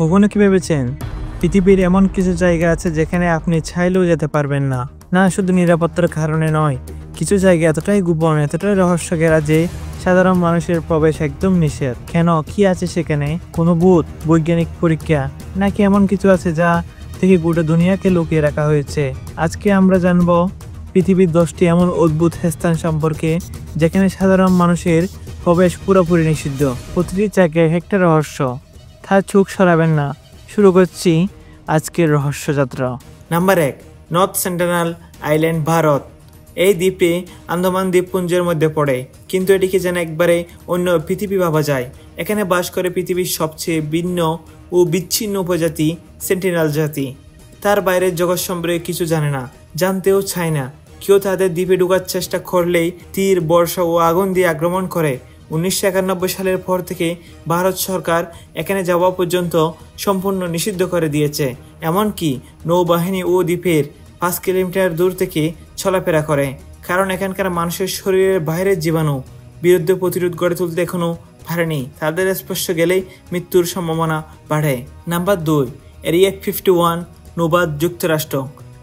কখনো কি ভেবেছেন পৃথিবীর এমন কিছু জায়গা আছে যেখানে আপনি চাইলেও যেতে পারবেন না? না, শুধু নিরাপত্তার কারণে নয়, কিছু জায়গা এতটাই গোপন, এতটাই রহস্য ঘেরা যে সাধারণ মানুষের প্রবেশ একদম নিষেধ। কেন, কি আছে সেখানে? কোনো ভূত, বৈজ্ঞানিক পরীক্ষা, নাকি এমন কিছু আছে যা থেকে গোটা দুনিয়াকে লুকিয়ে রাখা হয়েছে? আজকে আমরা জানবো পৃথিবীর 10টি এমন অদ্ভুত স্থান সম্পর্কে যেখানে সাধারণ মানুষের প্রবেশ পুরোপুরি নিষিদ্ধ। প্রতিটি জায়গায় একটা রহস্য, তার চোখ সরাবেন না। শুরু করছি আজকের রহস্য যাত্রা। Number 1, north sentinel island, Bharat. এই দ্বীপটি আন্দামান দ্বীপপুঞ্জের মধ্যে পড়ে, কিন্তু এটিকে যেন একবারে অন্য পৃথিবী ভাবা যায়। এখানে বাস করে পৃথিবীর সবচেয়ে ভিন্ন ও বিচ্ছিন্ন উপজাতি সেন্টিনেল জাতি। তার বাইরের জগৎ সম্পর্কে কিছু জানে না, জানতেও চায় না। কেউ তাদের দ্বীপে ঢোকার চেষ্টা করলেই তীর, বর্ষা ও আগুন দিয়ে আক্রমণ করে। 1991 সালের পর থেকে ভারত সরকার এখানে যাওয়া পর্যন্ত সম্পূর্ণ নিষিদ্ধ করে দিয়েছে। এমনকি নৌবাহিনী ও দ্বীপের 5 কিলোমিটার দূর থেকে চলাফেরা করে, কারণ এখানকার মানুষের শরীরের বাইরের জীবাণু বিরুদ্ধে প্রতিরোধ গড়ে তুলতে এখনও পারেনি। তাদের স্পর্শ গেলেই মৃত্যুর সম্ভাবনা বাড়ে। নাম্বার 2, এরিয়া 51, নোভাদ, যুক্তরাষ্ট্র।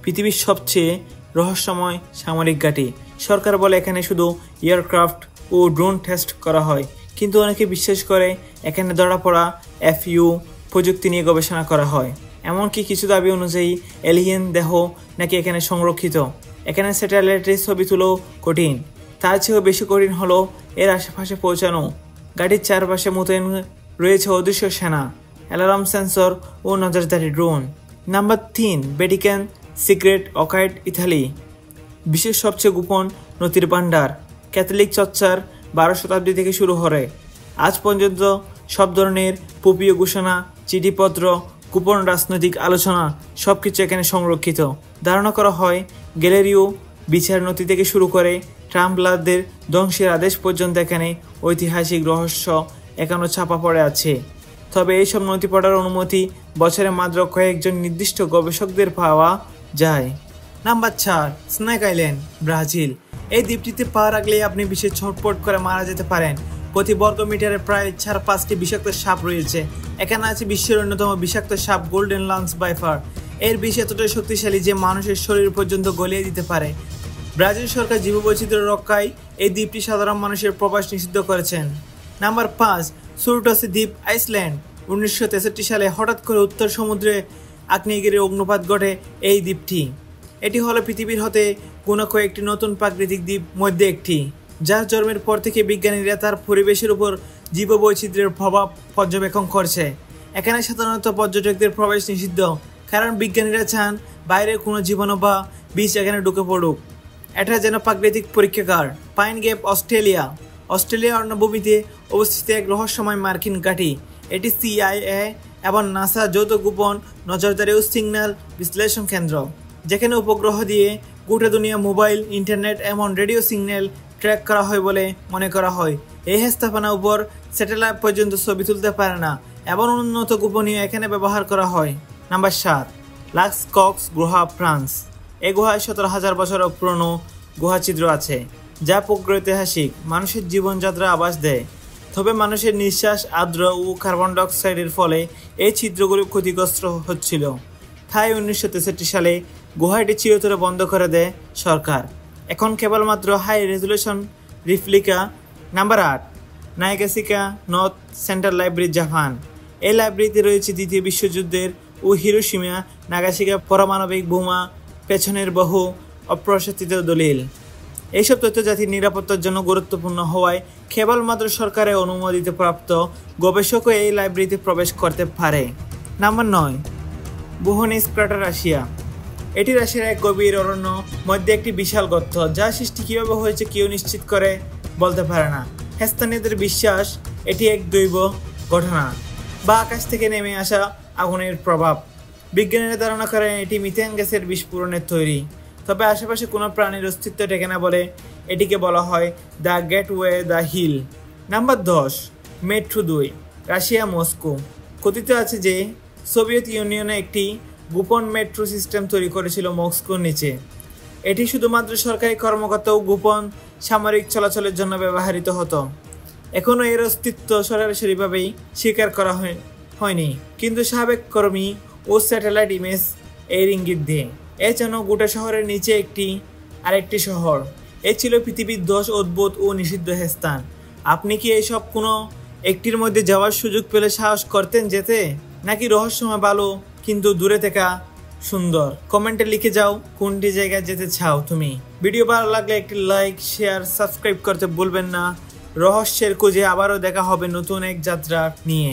পৃথিবীর সবচেয়ে রহস্যময় সামরিক ঘাঁটি। সরকার বলে এখানে শুধু এয়ারক্রাফট ও ড্রোন টেস্ট করা হয়, কিন্তু অনেকে বিশ্বাস করে এখানে ধরা পড়া FU প্রযুক্তি নিয়ে গবেষণা করা হয়। এমনকি কিছু দাবি অনুযায়ী এলিয়েন দেহ নাকি এখানে সংরক্ষিত। এখানে স্যাটেলাইটের ছবি তুলো কঠিন, তার চেয়েও বেশি কঠিন হলো এর আশেপাশে পৌঁছানো। গাড়ির চারপাশে মোতায়েন রয়েছে অদৃশ্য সেনা, অ্যালার্ম সেন্সর ও নজরদারি ড্রোন। নাম্বার 3, ভ্যাটিকান সিক্রেট অকাইড, ইতালি। বিশ্বের সবচেয়ে গোপন নথির ভান্ডার। ক্যাথলিক চর্চার 12 শতাব্দী থেকে শুরু করে আজ পর্যন্ত সব ধরনের পোপীয় ঘোষণা, চিঠিপত্র, গোপন রাজনৈতিক আলোচনা সবকিছু এখানে সংরক্ষিত। ধারণা করা হয় গ্যালিলিও বিচার নথি থেকে শুরু করে ট্রাম্পলারদের ধ্বংসের আদেশ পর্যন্ত এখানে ঐতিহাসিক রহস্য এখনও চাপা পড়ে আছে। তবে এইসব নথি পড়ার অনুমতি বছরে মাত্র কয়েকজন নির্দিষ্ট গবেষকদের পাওয়া যায়। Number 4, snake island, Brazil. এই দ্বীপটিতে পা রাখলেই আপনি বিশ্বে ছটপট করে মারা যেতে পারেন। প্রতি বর্গ মিটারে প্রায় 4-5টি বিষাক্ত সাপ রয়েছে। এখানে আছে বিশ্বের অন্যতম বিষাক্ত সাপ গোল্ডেন লান্স ভাইপার। এর বিষ এতটাই শক্তিশালী যে মানুষের শরীর পর্যন্ত গলিয়ে দিতে পারে। ব্রাজিল সরকার জীববৈচিত্র্য রক্ষায় এই দ্বীপটি সাধারণ মানুষের প্রবেশ নিষিদ্ধ করেছেন। নাম্বার 5, সুরটসি দ্বীপ, আইসল্যান্ড। 1963 সালে হঠাৎ করে উত্তর সমুদ্রে আগ্নেয়গিরির অগ্নুৎপাত ঘটে এই দ্বীপটি। এটি হলো পৃথিবীর হতে কোনো কয়েকটি নতুন প্রাকৃতিক দ্বীপ মধ্যে একটি, যার জন্মের পর থেকে বিজ্ঞানীরা তার পরিবেশের উপর জীববৈচিত্র্যের প্রভাব পর্যবেক্ষণ করছে। এখানে সাধারণত পর্যটকদের প্রবেশ নিষিদ্ধ, কারণ বিজ্ঞানীরা চান বাইরের কোনো জীবাণু বা বিষ এখানে ঢুকে পড়ুক। এটা যেন প্রাকৃতিক পরীক্ষাগার। Pine gap, Australia. অস্ট্রেলিয়ার অর্ণভূমিতে অবস্থিত এক রহস্যময় মার্কিন ঘাঁটি। এটি CIA এবং নাসা যৌথ গোপন নজরদারি ও সিগন্যাল বিশ্লেষণ কেন্দ্র, যেখানে উপগ্রহ দিয়ে গোটা দুনিয়া মোবাইল, ইন্টারনেট এবং রেডিও সিগন্যাল ট্র্যাক করা হয় বলে মনে করা হয়। এই স্থাপনার উপর স্যাটেলাইট পর্যন্ত ছবি তুলতে পারে না এবং উন্নত গোপনীয় এখানে ব্যবহার করা হয়। নাম্বার 7, লাক্স কক্স গুহা, ফ্রান্স। এই গুহায় 17,000 বছরের পুরনো গুহাচিত্র আছে, যা প্রাগৈতিহাসিক মানুষের জীবনযাত্রা আভাস দেয়। তবে মানুষের নিঃশ্বাস, আর্দ্র ও কার্বন ডাইঅক্সাইডের ফলে এই চিত্রগুলো ক্ষতিগ্রস্ত হচ্ছিল। তাই 1963 সালে গুহাটি চিরতরে বন্ধ করে দেয় সরকার। এখন কেবলমাত্র high resolution replica. Number 8, Nagasaki north central library, Japan. এই লাইব্রেরিতে রয়েছে দ্বিতীয় বিশ্বযুদ্ধের ও হিরোশিমা নাগাসাকি পারমাণবিক বোমা পেছনের বহু অপ্রসারিত দলিল। এইসব তথ্য জাতির নিরাপত্তার জন্য গুরুত্বপূর্ণ হওয়ায় কেবলমাত্র সরকারের অনুমোদিতপ্রাপ্ত গবেষকও এই লাইব্রেরিতে প্রবেশ করতে পারে। নাম্বার 9, বুহনিস ক্রাটার, রাশিয়া। এটি রাশিয়ার এক গভীর অরণ্য মধ্যে একটি বিশাল গর্ত, যা সৃষ্টি কীভাবে হয়েছে কেউ নিশ্চিত করে বলতে পারে না। স্থানীয়দের বিশ্বাস এটি এক দৈব ঘটনা বা আকাশ থেকে নেমে আসা আগুনের প্রভাব। বিজ্ঞানীরা ধারণা করেন এটি মিথেন গ্যাসের বিস্ফোরণের তৈরি। তবে আশেপাশে কোনো প্রাণীর অস্তিত্ব টেকে না বলে এটিকে বলা হয় the gateway the hill. Number 10, metro 2, Russia, Moscow. কথিত আছে যে সোভিয়েত ইউনিয়নে একটি গোপন মেট্রো সিস্টেম তৈরি করেছিল মস্কোর নিচে। এটি শুধুমাত্র সরকারি কর্মকর্তা ও গোপন সামরিক চলাচলের জন্য ব্যবহৃত হতো। এখনও এর অস্তিত্ব সরাসরিভাবেই স্বীকার করা হয়নি, কিন্তু সাবেক কর্মী ও স্যাটেলাইট ইমেজ এর ইঙ্গিত দিয়ে এ যেন গোটা শহরের নিচে আরেকটি শহর। এ ছিল পৃথিবীর 10 অদ্ভুত ও নিষিদ্ধ স্থান। আপনি কি এইসব কোনো একটির মধ্যে যাওয়ার সুযোগ পেলে সাহস করতেন যেতে, নাকি রহস্যময় ভালো কিন্তু দূরে থাকা সুন্দর? কমেন্টে লিখে যাও কোনটি জায়গায় যেতে চাও তুমি। ভিডিও ভালো লাগলে একটি লাইক, শেয়ার, সাবস্ক্রাইব করতে ভুলবেন না। রহস্যের খোঁজে আবারও দেখা হবে নতুন এক যাত্রা নিয়ে।